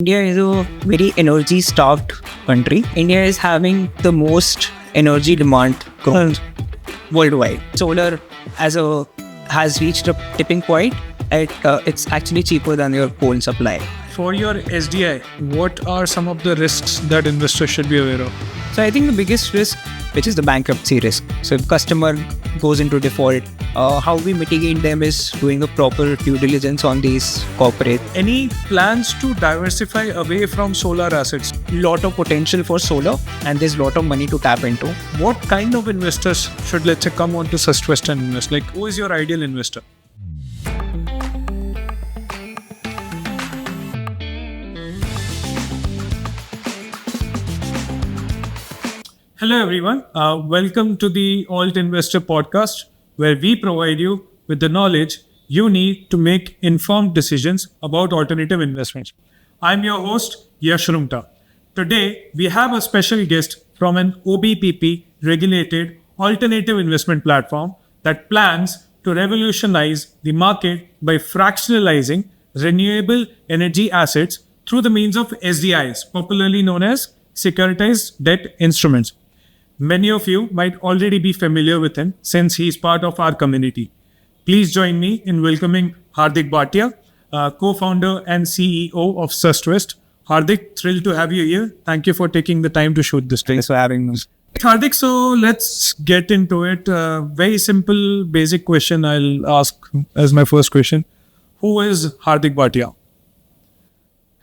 India is a very energy starved country. India is having the most energy demand growth worldwide. Solar has reached a tipping point. It's actually cheaper than your coal supply. For your SDI, what are some of the risks that investors should be aware of? So I think the biggest risk, which is the bankruptcy risk. So if customer goes into default, how we mitigate them is doing a proper due diligence on these corporate. Any plans to diversify away from solar assets? Lot of potential for solar, and there's lot of money to tap into. What kind of investors should, let's say, come on to Sustvest and invest? Like, who is your ideal investor? Hello everyone, welcome to the Alt Investor Podcast, where we provide you with the knowledge you need to make informed decisions about alternative investments. I'm your host, Yash Roongta. Today, we have a special guest from an OBPP regulated alternative investment platform that plans to revolutionize the market by fractionalizing renewable energy assets through the means of SDIs, popularly known as Securitized Debt Instruments. Many of you might already be familiar with him since he is part of our community. Please join me in welcoming Hardik Bhatia, co-founder and CEO of Sustvest. Hardik, thrilled to have you here. Thank you for taking the time to shoot this. Thanks for having us. Hardik, so let's get into it. Very simple, basic question I'll ask as my first question. Who is Hardik Bhatia?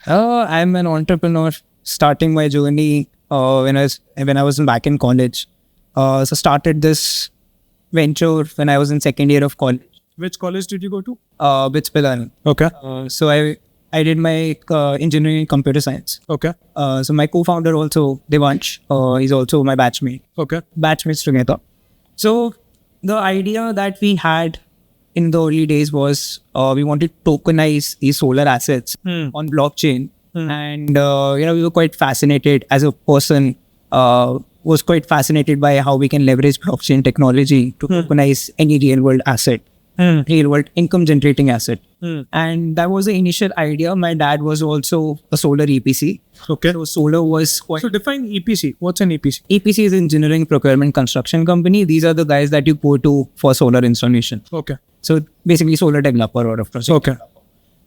I'm an entrepreneur starting my journey when I was back in college. So started this venture when I was in second year of college. Which college did you go to? Bitspilani. Okay. So I did my engineering in computer science. Okay. So my co-founder also, Devansh, he's also my batchmate. Okay. Batchmates together. So the idea that we had in the early days was we wanted to tokenize these solar assets on blockchain. And, we were quite fascinated as a person, was quite fascinated by how we can leverage blockchain technology to tokenize any real world asset, real world income generating asset. And that was the initial idea. My dad was also a solar EPC. Okay. So solar was quite... So define EPC. What's an EPC? EPC is Engineering Procurement Construction Company. These are the guys that you go to for solar installation. Okay. So basically solar developer or a project. Okay.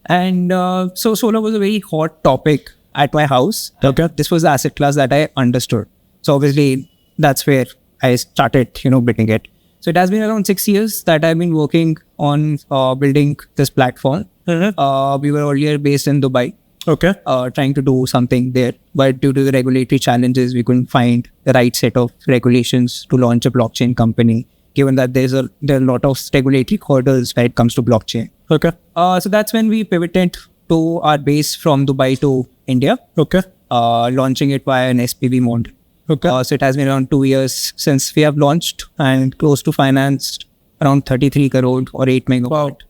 And so solar was a very hot topic at my house. Okay. This was the asset class that I understood. So obviously that's where I started, building it. So it has been around 6 years that I've been working on building this platform. We were earlier based in Dubai. Okay. Trying to do something there. But due to the regulatory challenges, we couldn't find the right set of regulations to launch a blockchain company, given that there are a lot of regulatory hurdles when it comes to blockchain. Okay. So that's when we pivoted to our base from Dubai to India. Okay. Launching it via an SPV model. Okay. So it has been around 2 years since we have launched and close to financed around 33 crore or 8 megawatt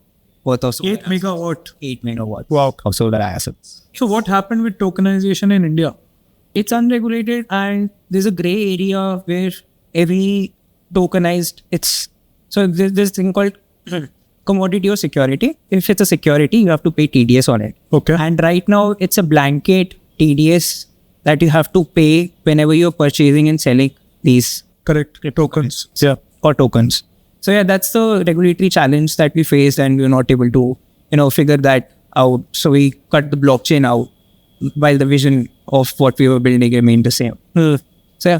worth of solar 8 megawatt. 8 megawatts Wow. of solar assets. So what happened with tokenization in India? It's unregulated and there's a gray area where every tokenized, there's this thing called commodity or security. If it's a security, you have to pay TDS on it. Okay. And right now, it's a blanket TDS that you have to pay whenever you're purchasing and selling these Correct. Tokens. yeah, or tokens. So yeah, that's the regulatory challenge that we faced and we were not able to, figure that out. So we cut the blockchain out while the vision of what we were building remained the same. So yeah.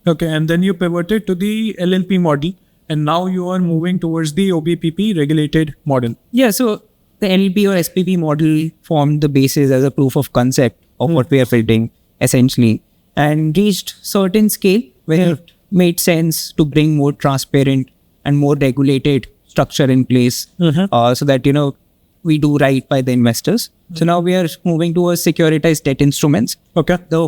Okay. And then you pivoted to the LLP model. And now you are moving towards the OBPP regulated model. Yeah, so the LLP or SPP model formed the basis as a proof of concept of what we are building, essentially, and reached certain scale where it made sense to bring more transparent and more regulated structure in place so that, we do right by the investors. So now we are moving towards securitized debt instruments. Okay. The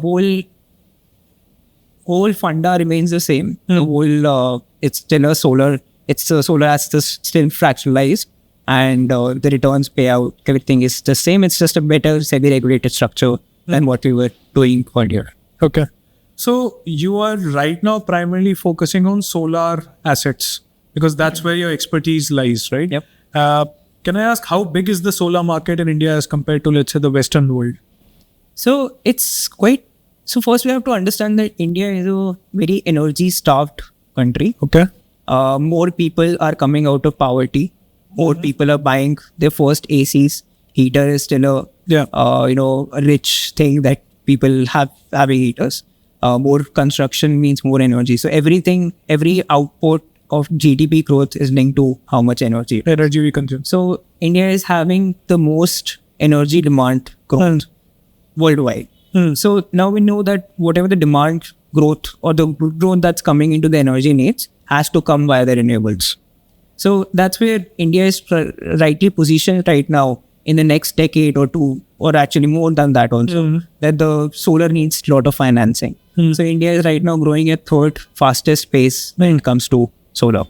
whole funda remains the same. The whole, it's still a solar assets still fractionalized and the returns payout, everything is the same. It's just a better semi-regulated structure than what we were doing earlier. Okay. So you are right now primarily focusing on solar assets because that's where your expertise lies, right? Yep. Can I ask how big is the solar market in India as compared to, let's say, the Western world? So it's quite. So first we have to understand that India is a very energy-starved country. Okay. More people are coming out of poverty. More people are buying their first ACs. Heater is still a rich thing that people have having heaters. More construction means more energy. So every output of GDP growth is linked to how much energy we consume. So India is having the most energy demand growth worldwide. So now we know that whatever the demand growth or the growth that's coming into the energy needs has to come via the renewables. So that's where India is rightly positioned right now in the next decade or two, or actually more than that also, that the solar needs a lot of financing. So India is right now growing at third fastest pace when it comes to solar.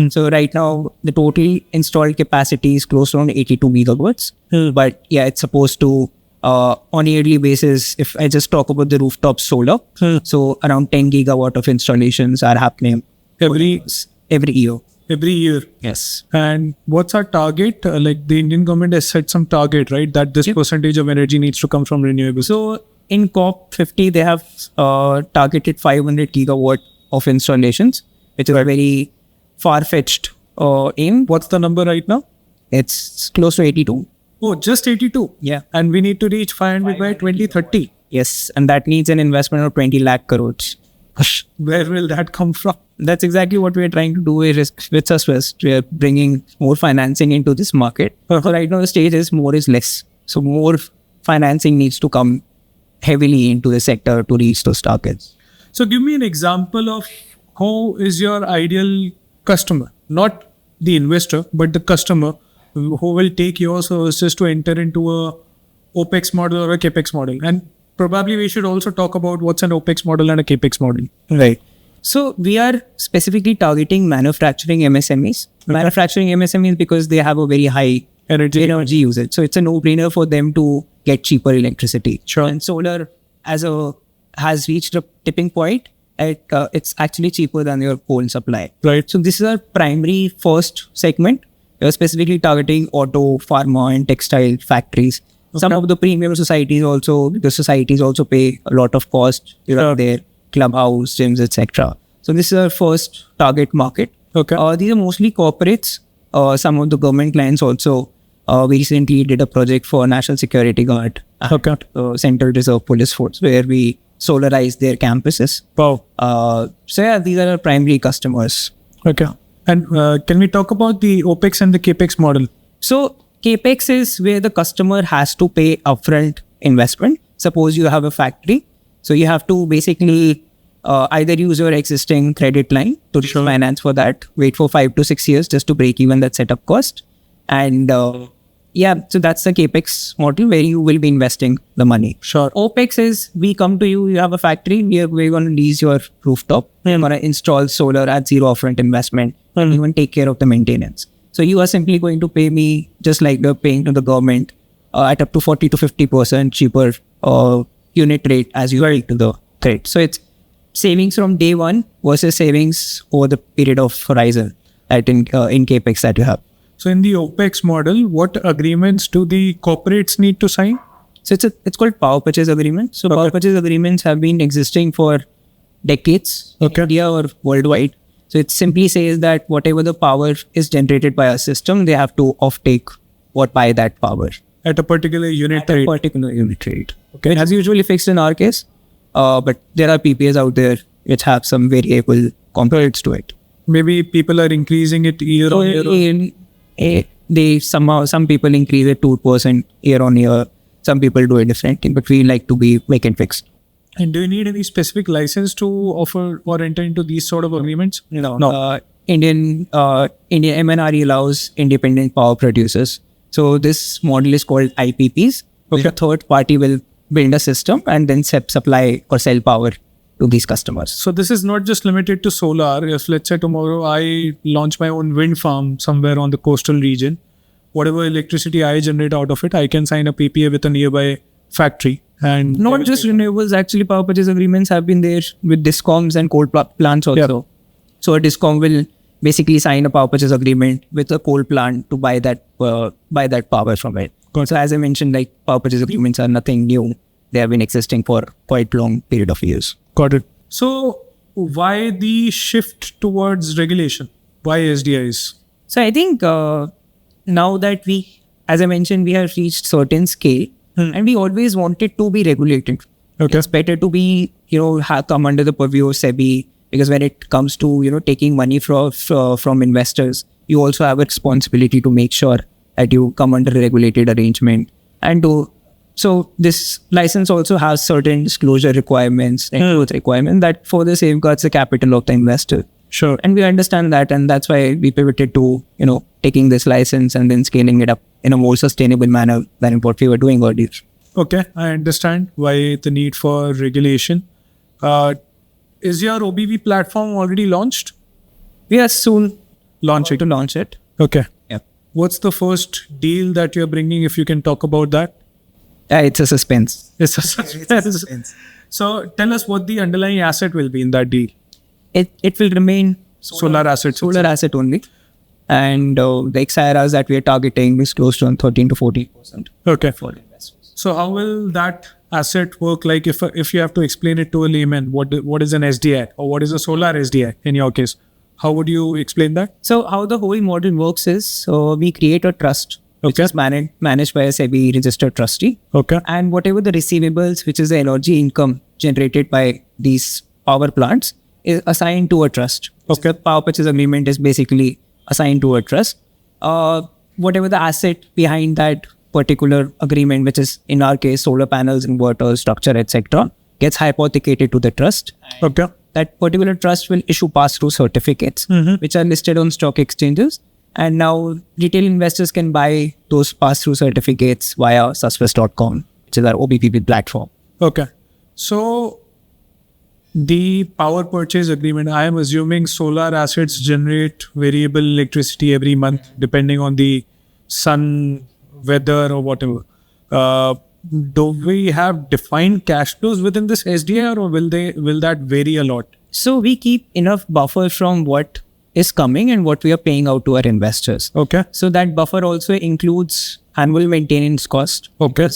So right now, the total installed capacity is close to around 82 megawatts. But yeah, it's supposed to, on a yearly basis, if I just talk about the rooftop solar, so around 10 gigawatt of installations are happening every year. Every year. Yes. And what's our target? Like the Indian government has set some target, right? That this percentage of energy needs to come from renewables. So in COP50, they have targeted 500 gigawatt of installations, which is a very far-fetched aim. What's the number right now? It's close to 82. Oh, just 82? Yeah. And we need to reach 500 by 2030. Yes. And that needs an investment of 20 lakh crores. Where will that come from? That's exactly what we're trying to do with Sustvest. We're bringing more financing into this market. So right now the stage is more is less. So more financing needs to come heavily into the sector to reach those targets. So give me an example of who is your ideal customer, not the investor, but the customer who will take your services to enter into a OPEX model or a CAPEX model. And probably we should also talk about what's an OPEX model and a CAPEX model. Right. So we are specifically targeting manufacturing MSMEs. Okay. Manufacturing MSMEs because they have a very high energy usage. So it's a no-brainer for them to get cheaper electricity. Sure. And solar has reached a tipping point. It's actually cheaper than your coal supply. Right. So this is our primary first segment. We are specifically targeting auto, pharma and textile factories. Okay. Some of the premium societies also, because societies also pay a lot of cost their clubhouse, gyms, etc. So this is our first target market. Okay. These are mostly corporates. Some of the government clients also. We recently did a project for National Security Guard, Central Reserve Police Force, where we solarized their campuses. Wow. So yeah, these are our primary customers. Okay. And can we talk about the OPEX and the CAPEX model? So CAPEX is where the customer has to pay upfront investment. Suppose you have a factory. So you have to basically either use your existing credit line to finance for that, wait for 5 to 6 years just to break even that setup cost. And so that's the CAPEX model where you will be investing the money. Sure. OPEX is we come to you, you have a factory, we're going to lease your rooftop. We're going to install solar at zero upfront investment. And even take care of the maintenance. So you are simply going to pay me just like you're paying to the government at up to 40 to 50% cheaper unit rate as you are to the credit. So it's savings from day one versus savings over the period of horizon in CAPEX that you have. So in the OPEX model, what agreements do the corporates need to sign? So it's called power purchase agreement. So power purchase agreements have been existing for decades in India or worldwide. So it simply says that whatever the power is generated by a system, they have to offtake or buy that power. At a particular unit rate. Okay. It has usually fixed in our case, but there are PPAs out there which have some variable components to it. Maybe people are increasing it year on year. Some people increase it 2% year on year. Some people do it differently, but we like to make it fixed. And do you need any specific license to offer or enter into these sort of agreements? No. Indian MNRE allows independent power producers. So this model is called IPPs. The third party will build a system and then supply or sell power to these customers. So this is not just limited to solar. If let's say tomorrow I launch my own wind farm somewhere on the coastal region, whatever electricity I generate out of it, I can sign a PPA with a nearby factory. And not just renewables, actually power purchase agreements have been there with discoms and coal plants also. Yeah. So a discom will basically sign a power purchase agreement with a coal plant to buy that power from it. So as I mentioned, like power purchase agreements are nothing new. they have been existing for quite long period of years. Got it. So why the shift towards regulation? Why SDIs? So I think now that we, as I mentioned, we have reached certain scale and we always wanted to be regulated. Okay. It's better to be, come under the purview of SEBI, because when it comes to, taking money from investors, you also have a responsibility to make sure that you come under a regulated arrangement. So this license also has certain disclosure requirements and growth requirements that further safeguards the capital of the investor. Sure. And we understand that, and that's why we pivoted to, taking this license and then scaling it up in a more sustainable manner than what we were doing earlier. Okay, I understand why the need for regulation. Is your OBV platform already launched? We are soon Launching. to launch it. Okay. Yeah. What's the first deal that you're bringing, if you can talk about that? It's a suspense. It's a suspense. So tell us what the underlying asset will be in that deal. It will remain Solar assets. solar asset only. And the XIRRs that we are targeting is close to 13 to 14% Okay. for investors. So how will that asset work? Like if you have to explain it to a layman, what is an SDI or what is a solar SDI in your case? How would you explain that? So how the whole model works is we create a trust which is managed by a SEBI registered trustee. Okay. And whatever the receivables, which is the energy income generated by these power plants, is assigned to a trust. Okay. The power purchase agreement is basically assigned to a trust. Whatever the asset behind that particular agreement, which is in our case solar panels, inverters, structure, etc., gets hypothecated to the trust. Okay. That particular trust will issue pass-through certificates, which are listed on stock exchanges. And now retail investors can buy those pass-through certificates via sustvest.com, which is our OBPP platform. Okay. So the power purchase agreement, I am assuming solar assets generate variable electricity every month depending on the sun, weather or whatever. Do we have defined cash flows within this SDI, or will that vary a lot? So we keep enough buffer from what is coming and what we are paying out to our investors. Okay. So that buffer also includes annual maintenance cost. Okay.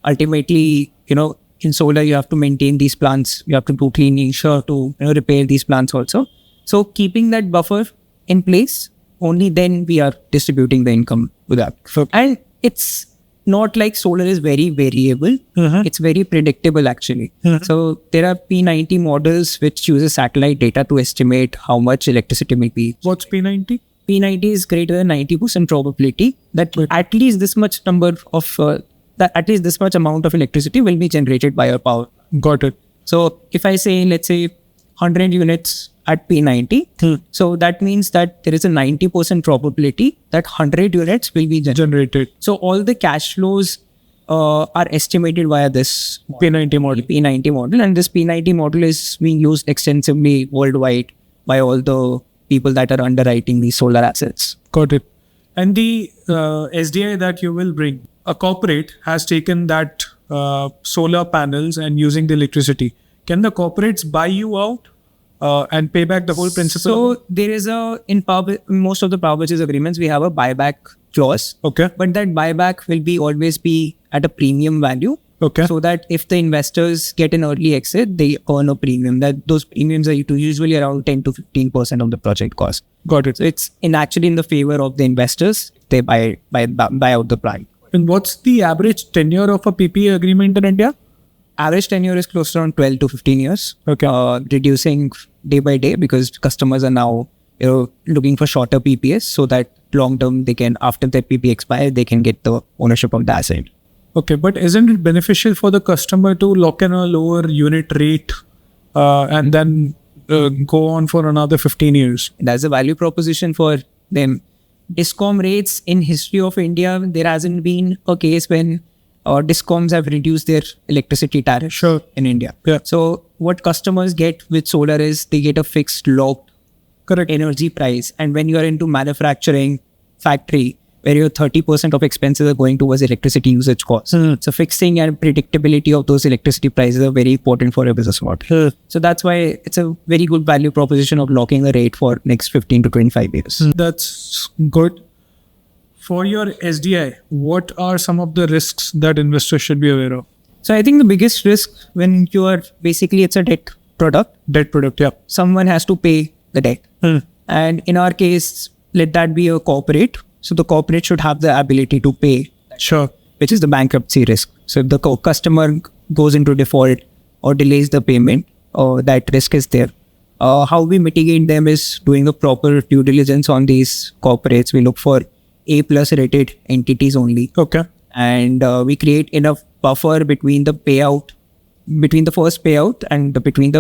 Ultimately, in solar, you have to maintain these plants. You have to do cleaning, sure to repair these plants also. So keeping that buffer in place, only then we are distributing the income to that. And it's not like solar is very variable. It's very predictable actually. So there are P90 models which uses satellite data to estimate how much electricity will be. What's P90? P90 is greater than 90% probability that at least this much amount of electricity will be generated by our power. Got it. So if I say, let's say 100 units at P90, so that means that there is a 90% probability that 100 units will be generated. So all the cash flows are estimated via this P90 model. And this P90 model is being used extensively worldwide by all the people that are underwriting these solar assets. Got it. And the SDI that you will bring, a corporate has taken that solar panels and using the electricity. Can the corporates buy you out and pay back the whole principal? So there is in most of the power purchase agreements, we have a buyback clause. Okay. But that buyback will always be at a premium value. Okay. So that if the investors get an early exit, they earn a premium. That those premiums are usually around 10 to 15% of the project cost. Got it. So it's actually in the favor of the investors. They buy out the plant. And what's the average tenure of a PPA agreement in India? Average tenure is close to around 12 to 15 years. Okay. Reducing day by day because customers are now looking for shorter PPAs so that long term they can, after their PPA expires, they can get the ownership of the asset. Okay, but isn't it beneficial for the customer to lock in a lower unit rate and then go on for another 15 years? That's a value proposition for them. DISCOM rates in history of India, there hasn't been a case when DISCOMs have reduced their electricity tariff in India. Yeah. So what customers get with solar is they get a fixed locked energy price. And when you are into manufacturing factory, where your 30% of expenses are going towards electricity usage costs. So fixing and predictability of those electricity prices are very important for your business model. So that's why it's a very good value proposition of locking a rate for next 15 to 25 years. That's good. For your SDI, what are some of the risks that investors should be aware of? So I think the biggest risk when you are basically it's a debt product. Debt product, yeah. Someone has to pay the debt. And in our case, let that be a corporate. So the corporate should have the ability to pay, Sure. which is the bankruptcy risk. So if the customer goes into default or delays the payment, that risk is there. How we mitigate them is doing a proper due diligence on these corporates. We look for A+ rated entities only. Okay. And we create enough buffer between the payout, between the first payout and between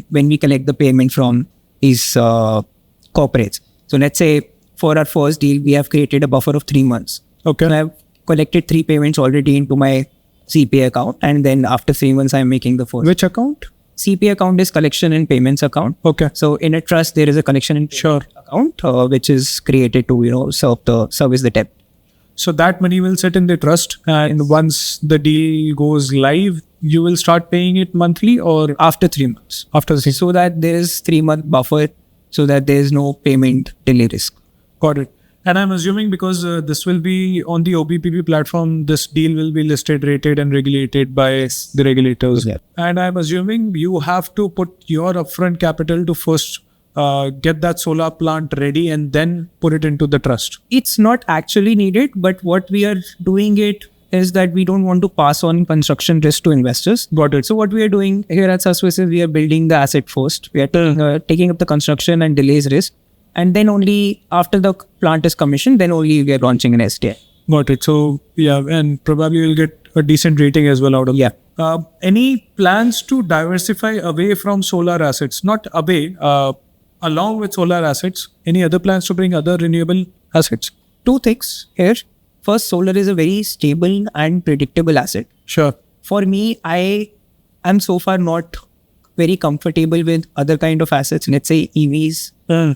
when we collect the payment from these corporates. So let's say for our first deal, we have created a buffer of 3 months. Okay. So I have collected 3 payments already into my CPA account, and then after 3 months, I'm making the first. Which account? CPA account is collection and payments account. Okay. So in a trust, there is a collection and Sure. account which is created to service the debt. So that money will sit in the trust, and once the deal goes live, you will start paying it monthly or After 3 months. after the So that there is 3-month buffer, so that there is no payment delay risk. Got it. And I'm assuming because this will be on the OBPP platform, this deal will be listed, rated, and regulated by the regulators. Yeah. And I'm assuming you have to put your upfront capital to first get that solar plant ready and then put it into the trust. It's not actually needed, but what we are doing it is that we don't want to pass on construction risk to investors. Got it. So what we are doing here at Sustvest is we are building the asset first. We are taking up the construction and delays risk. And then only after the plant is commissioned, then only we are launching an SDI. Got it. So yeah, and probably you'll get a decent rating as well out of Yeah. Any plans to diversify away from solar assets? Not away, along with solar assets. Any other plans to bring other renewable assets? 2 things here. First, solar is a very stable and predictable asset. Sure. For me, I am so far not very comfortable with other kind of assets. Let's say EVs,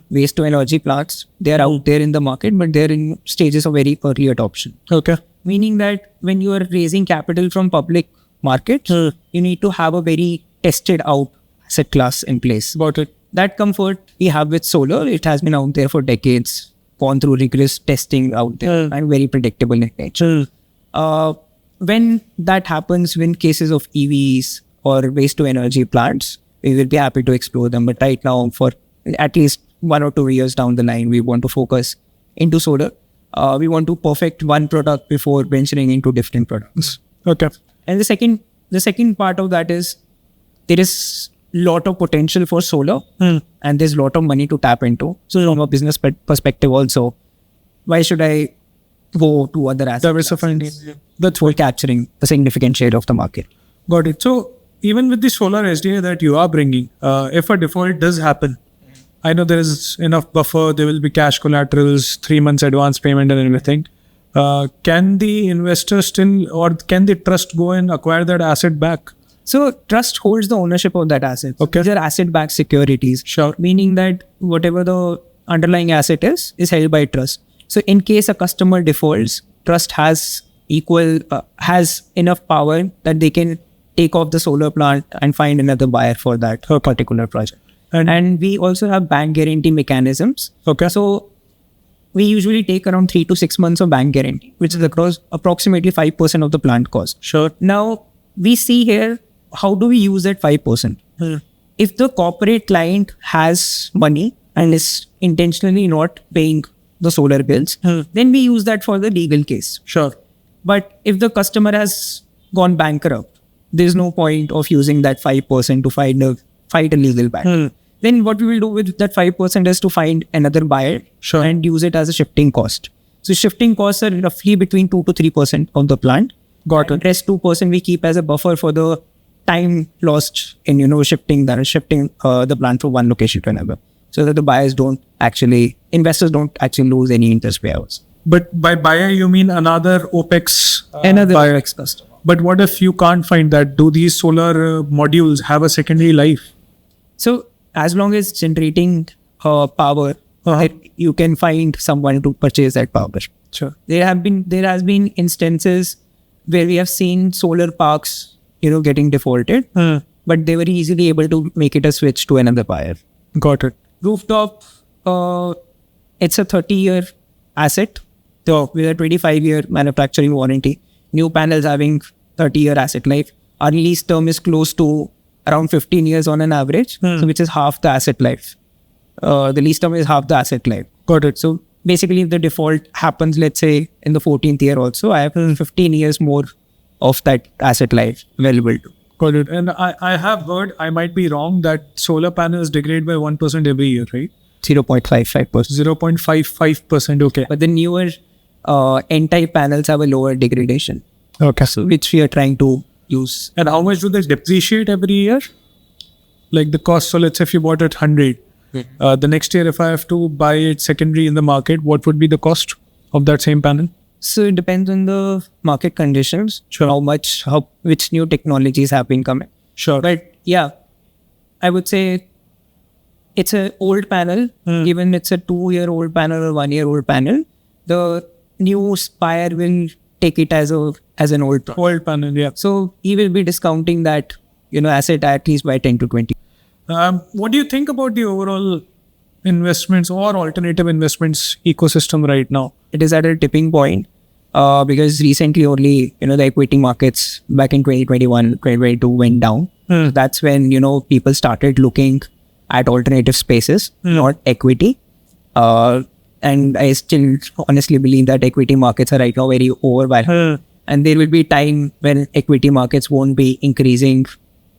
waste to energy plants. They are out there in the market, but they're in stages of very early adoption. Okay. Meaning that when you are raising capital from public markets, you need to have a very tested out asset class in place. Got it. That comfort we have with solar, it has been out there for decades, gone through rigorous testing out there and very predictable in nature. When that happens, when cases of EVs or waste to energy plants, we will be happy to explore them. But right now, for at least 1 or 2 years down the line, we want to focus into solar. We want to perfect one product before venturing into different products. Okay. And the second part of that is there is lot of potential for solar and there's lot of money to tap into. So from a business perspective also, why should I go to other assets? Diversifying. That's for capturing a significant share of the market. Got it. So even with the solar SDI that you are bringing, if a default does happen, I know there is enough buffer, there will be cash collaterals, 3 months advance payment and everything. Can the investor still, or can the trust go and acquire that asset back? So trust holds the ownership of that asset. Okay. These are asset-backed securities. Sure. Meaning that whatever the underlying asset is held by trust. So in case a customer defaults, trust has enough power that they can take off the solar plant and find another buyer for that particular project. And we also have bank guarantee mechanisms. Okay. So we usually take around 3 to 6 months of bank guarantee, which is across approximately 5% of the plant cost. Sure. Now, we see here, how do we use that 5%? If the corporate client has money and is intentionally not paying the solar bills, then we use that for the legal case. Sure. But if the customer has gone bankrupt, there's no point of using that 5% to fight a legal battle. Then what we will do with that 5% is to find another buyer and use it as a shifting cost. So shifting costs are roughly between 2 to 3% of the plant. Got it. Rest 2% we keep as a buffer for the time lost in shifting the plant from one location to another, so that the investors don't actually lose any interest payouts. But by buyer you mean another OPEX? Another OPEX customer. But what if you can't find that? Do these solar modules have a secondary life? So as long as generating power, you can find someone to purchase that power. Sure. There has been instances where we have seen solar parks, getting defaulted, but they were easily able to make it a switch to another buyer. Got it. Rooftop, it's a 30-year asset with a 25-year manufacturing warranty. New panels having 30-year asset life. Our lease term is close to around 15 years on an average, so which is half the asset life. The lease term is half the asset life. Got it. So basically, if the default happens, let's say in the 14th year also, I have 15 years more of that asset life available to. Got it. And I have heard, I might be wrong, that solar panels degrade by 1% every year, right? 0.55%. 0.55%. Okay. But the newer N-type panels have a lower degradation. Okay. So which we are trying to use. And how much do they depreciate every year? Like the cost. So let's say if you bought it 100, the next year if I have to buy it secondary in the market, what would be the cost of that same panel? So it depends on the market conditions. Sure. Which new technologies have been coming. Sure. But yeah, I would say it's an old panel. Given it's a 2-year-old panel or 1-year-old panel, the new buyer will take it as an old product. Old panel, yeah. So he will be discounting that asset at least by 10 to 20. What do you think about the overall investments or alternative investments ecosystem right now? It is at a tipping point because recently only the equity markets back in 2021, 2022 went down. That's when people started looking at alternative spaces, not equity. And I still honestly believe that equity markets are right now very overvalued. And there will be time when equity markets won't be increasing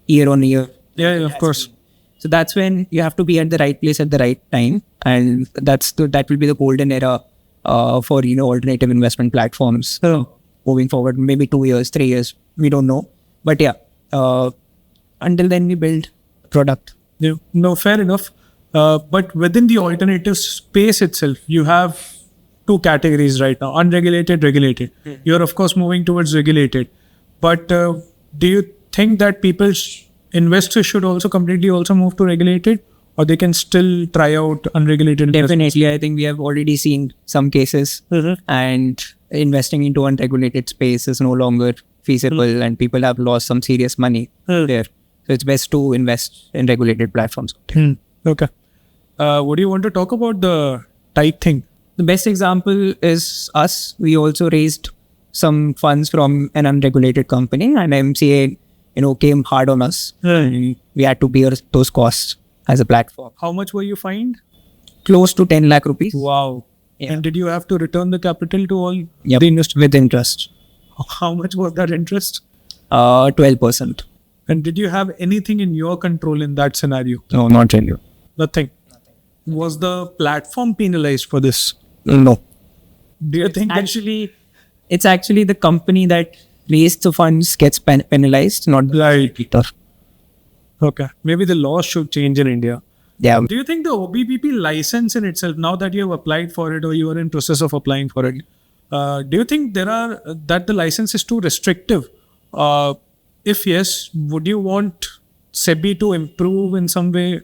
year on year. Yeah, of course. So that's when you have to be at the right place at the right time. And that will be the golden era for alternative investment platforms moving forward. Maybe 2 years, 3 years, we don't know. But yeah, until then we build product. Yeah. No, fair enough. But within the alternative space itself, you have two categories right now: unregulated, regulated. You're of course moving towards regulated. But do you think that investors should also completely move to regulated, or they can still try out unregulated? Definitely, I think we have already seen some cases, and investing into unregulated space is no longer feasible, and people have lost some serious money there. So it's best to invest in regulated platforms. Okay. What do you want to talk about the type thing? The best example is us. We also raised some funds from an unregulated company, and MCA, came hard on us. We had to bear those costs as a platform. How much were you fined? Close to 10 lakh rupees. Wow. Yeah. And did you have to return the capital to all the investors? With interest. How much was that interest? 12%. And did you have anything in your control in that scenario? No, not really. Nothing. Was the platform penalized for this? No. Do you think it's actually the company that raised the funds gets penalized, not the regulator. Okay. Maybe the law should change in India. Yeah. Do you think the OBPP license in itself, now that you have applied for it or you are in process of applying for it, do you think that the license is too restrictive? If yes, would you want SEBI to improve in some way?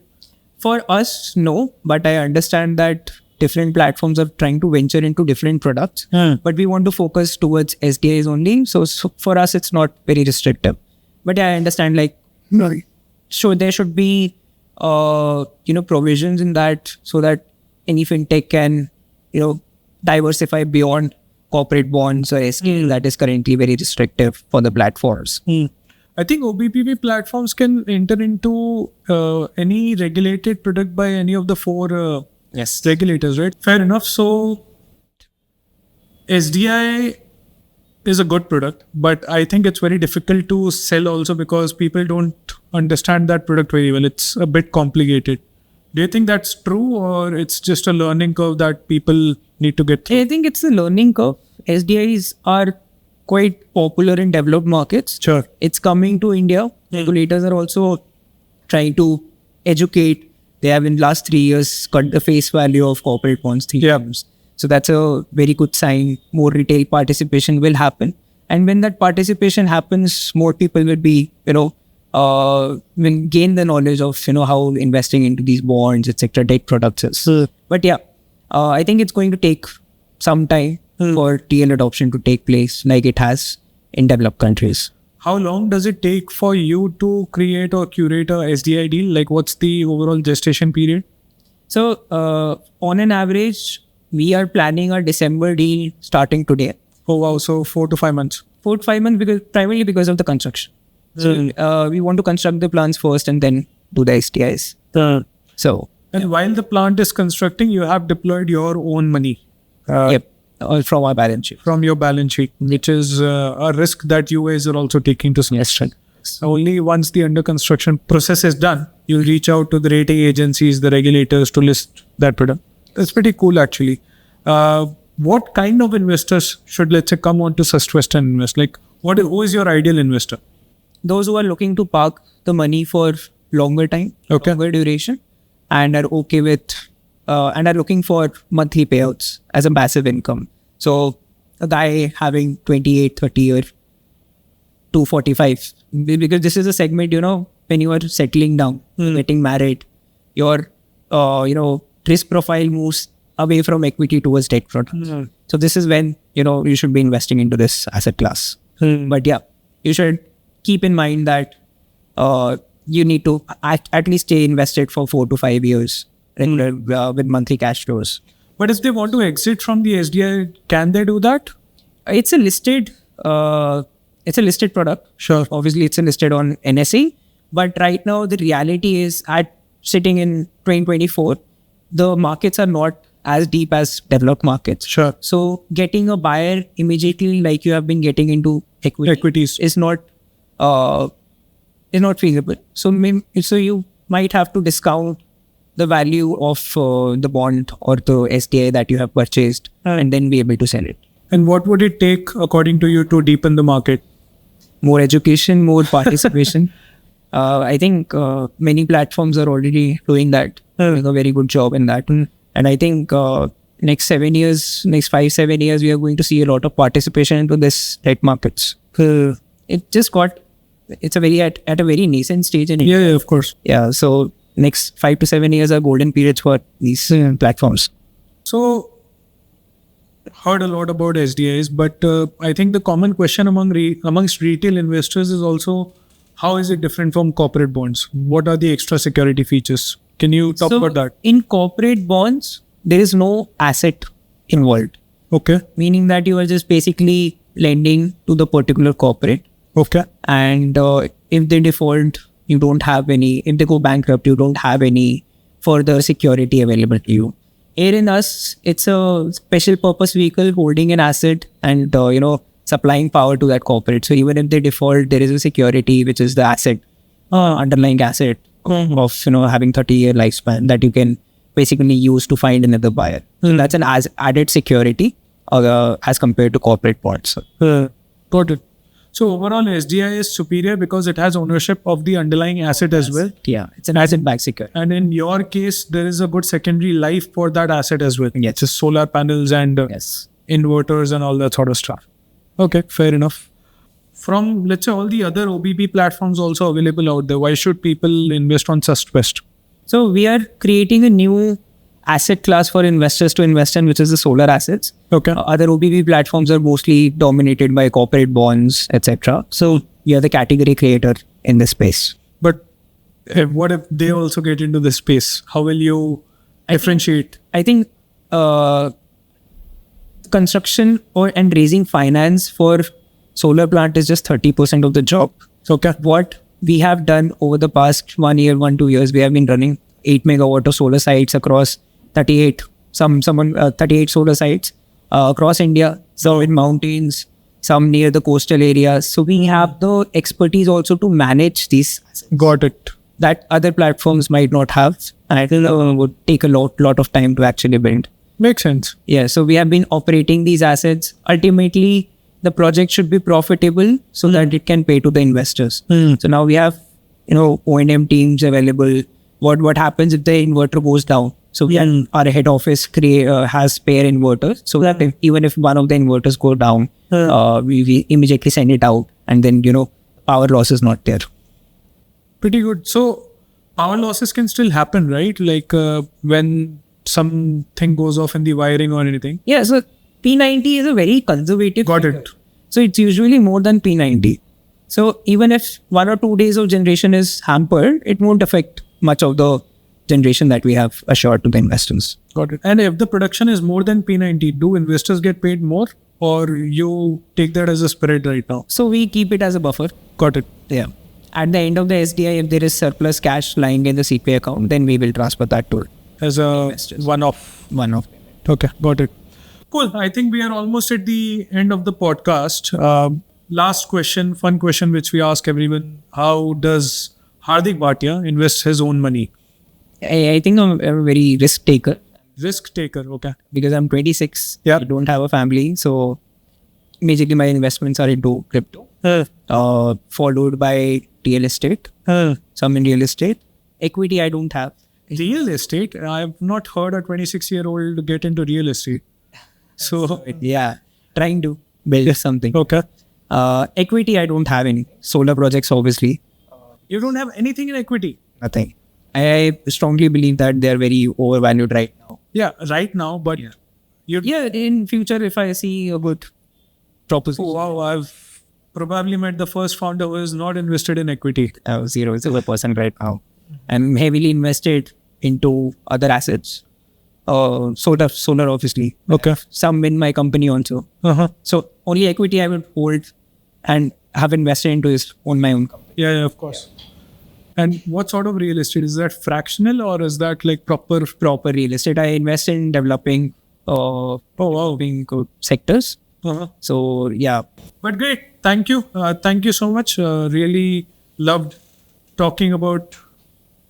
For us, no. But I understand that different platforms are trying to venture into different products. But we want to focus towards SDIs only. So for us, it's not very restrictive. But yeah, I understand so there should be provisions in that so that any fintech can diversify beyond corporate bonds or SDIs that is currently very restrictive for the platforms. I think OBPP platforms can enter into any regulated product by any of the four regulators, right? Fair enough. So SDI is a good product, but I think it's very difficult to sell also because people don't understand that product very well. It's a bit complicated. Do you think that's true, or it's just a learning curve that people need to get through? I think it's a learning curve. SDIs are quite popular in developed markets. Sure. It's coming to India. Regulators are also trying to educate. They have in last 3 years cut the face value of corporate bonds 3 times. So that's a very good sign. More retail participation will happen. And when that participation happens, more people will be, will gain the knowledge of, how investing into these bonds, etc., debt products is. But yeah, I think it's going to take some time for TL adoption to take place like it has in developed countries. How long does it take for you to create or curate a SDI deal? Like, what's the overall gestation period? So, on an average, we are planning a December deal starting today. Oh, wow. So 4 to 5 months. 4 to 5 months primarily because of the construction. So we want to construct the plants first and then do the SDIs. So And while the plant is constructing, you have deployed your own money. From our balance sheet. From your balance sheet, which is a risk that you guys are also taking to some extent. Only once the under construction process is done, you'll reach out to the rating agencies, the regulators to list that product. That's pretty cool, actually. What kind of investors should, let's say, come on to Sustvest and invest? Like, who is your ideal investor? Those who are looking to park the money for longer time, longer duration, and are okay with, and are looking for monthly payouts as a passive income. So a guy having 28, 30 or 245, because this is a segment, when you are settling down, getting married, your, risk profile moves away from equity towards debt products. So this is when, you should be investing into this asset class. But yeah, you should keep in mind that you need to at least stay invested for 4 to 5 years with monthly cash flows. But if they want to exit from the SDI, can they do that? It's a listed product. Sure. Obviously, it's listed on NSE. But right now, the reality is sitting in 2024, the markets are not as deep as developed markets. Sure. So getting a buyer immediately, like you have been getting into equities, is not feasible. So you might have to discount the value of the bond or the SDI that you have purchased and then be able to sell it. And what would it take, according to you, to deepen the market? More education, more participation. I think many platforms are already doing that, doing a very good job in that. And I think next 5-7 years, we are going to see a lot of participation into this debt markets. It's a at a very nascent stage in India. Yeah, of course. Yeah, so next 5 to 7 years are golden periods for these platforms. So, heard a lot about SDIs, but I think the common question amongst retail investors is also, how is it different from corporate bonds? What are the extra security features? Can you talk about that? In corporate bonds, there is no asset involved. Okay. Meaning that you are just basically lending to the particular corporate. Okay. And if they default, you don't have any, if they go bankrupt, you don't have any further security available to you. Here in us, it's a special purpose vehicle holding an asset and, supplying power to that corporate. So even if they default, there is a security, which is the asset, underlying asset of, having 30-year lifespan that you can basically use to find another buyer. So that's an added security as compared to corporate bonds. Got it. So overall, SDI is superior because it has ownership of the underlying asset as well. Yeah, it's an asset-backed security. And in your case, there is a good secondary life for that asset as well. Yes. Just solar panels and inverters and all that sort of stuff. Okay, fair enough. From, let's say, all the other OBB platforms also available out there, why should people invest on Sustvest? So we are creating a new asset class for investors to invest in, which is the solar assets. Okay. Other OBB platforms are mostly dominated by corporate bonds, etc. So we are the category creator in this space. But what if they also get into this space? How will you differentiate? I think construction and raising finance for solar plant is just 30% of the job. Okay. What we have done over the past 2 years, we have been running 8 megawatt of solar sites across 38 solar sites across India, some in mountains, some near the coastal areas. So we have the expertise also to manage these assets. Got it. That other platforms might not have, and I think would take a lot of time to actually build. Makes sense. Yeah, so we have been operating these assets. Ultimately, the project should be profitable so that it can pay to the investors. So now we have, O&M teams available. What happens if the inverter goes down? So our head office has spare inverters, so that even if one of the inverters go down, we immediately send it out, and then power loss is not there. Pretty good. So power losses can still happen, right? Like when something goes off in the wiring or anything. Yeah. So P90 is a very conservative. Got figure. it. So it's usually more than P90. So even if 1 or 2 days of generation is hampered, it won't affect much of the generation that we have assured to the investors. Got it. And if the production is more than P90, do investors get paid more? or you take that as a spread right now? So we keep it as a buffer. Got it. Yeah. At the end of the SDI, if there is surplus cash lying in the CPA account, then we will transfer that to As a investors. one-off. One-off. Okay, got it. Cool. I think we are almost at the end of the podcast. Last question, fun question, which we ask everyone. How does Hardik Bhatia invest his own money? I think I'm a very risk taker Risk taker, okay. because I'm 26. Yeah. I don't have a family. So basically my investments are into crypto, followed by real estate. Some in real estate. Equity I don't have. Real estate? I've not heard a 26-year-old get into real estate. So, Yeah. Trying to build something. okay. Equity I don't have any. Solar projects obviously. You don't have anything in equity? Nothing. I strongly believe that they are very overvalued right now. Yeah, right now, but you. Yeah, in future if I see a good proposition. Wow, I've probably met the first founder who is not invested in equity. 0% right now. I'm heavily invested into other assets. Solar obviously. Okay. Some in my company also. So only equity I would hold and have invested into is on my own company. Yeah, of course. And what sort of real estate? Is that fractional or is that like proper? Proper real estate. I invest in developing developing sectors. So yeah. But great. Thank you. Thank you so much. Really loved talking about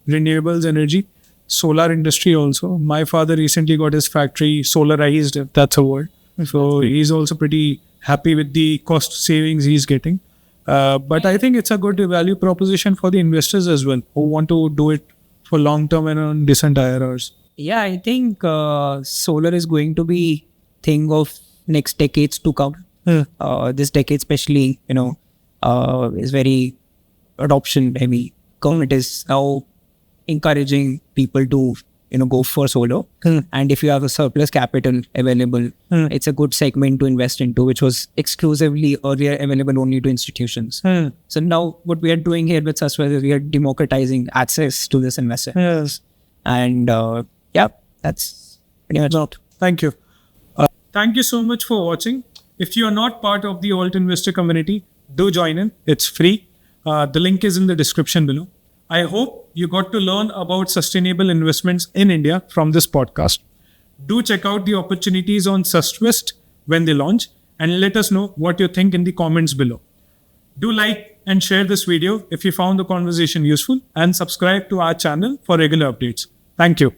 renewables energy, solar industry also. My father recently got his factory solarized, if that's a word. So he's also pretty happy with the cost savings he's getting. But I think it's a good value proposition for the investors as well who want to do it for long term and on decent IRRs. Yeah, I think solar is going to be thing of next decades to come. This decade especially, is very adoption heavy. Government is now encouraging people to, go for solar. And if you have a surplus capital available, it's a good segment to invest into, which was exclusively earlier available only to institutions. So now what we are doing here with Sustvest is we are democratizing access to this investor. Yes. And that's pretty much it. Thank you. Thank you so much for watching. If you are not part of the Alt Investor community, do join in. It's free. The link is in the description below. I hope you got to learn about sustainable investments in India from this podcast. Do check out the opportunities on Sustvest when they launch and let us know what you think in the comments below. Do like and share this video if you found the conversation useful and subscribe to our channel for regular updates. Thank you.